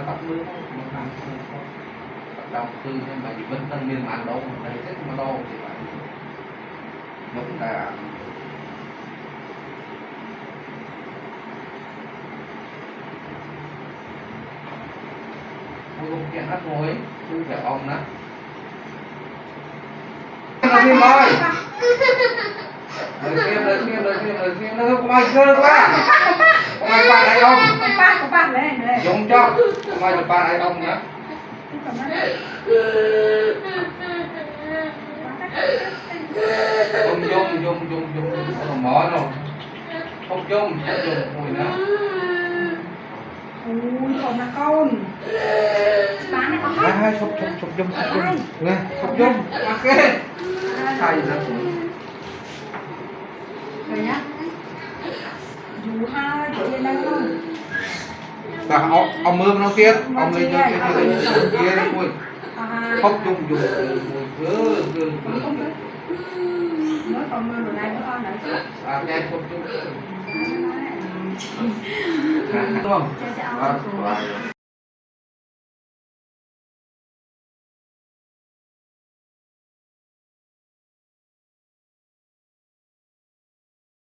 tập mưa nó làm đọc từ nhưng mà chỉ vẫn tân miền màn đâu đây rất mà đâu thì phải đúng là không kiện hát ngồi không phải ông đó lời kim nó không ai chơi quá không ai bạn hay ông có bạn này dùng cho không ai được bạn hay ông nữa dùng không mỏ đâu không dùng mùi nữa ui còn là con bán này có hết hai không dùng nghe không dùng ok thầy ra rồi nhá dù hai chỗ yên đây không và ông mưa nó kia ông lên kia mùi không dùng mới còn mưa rồi này nó con nữa chứ nghe không dùng đúng không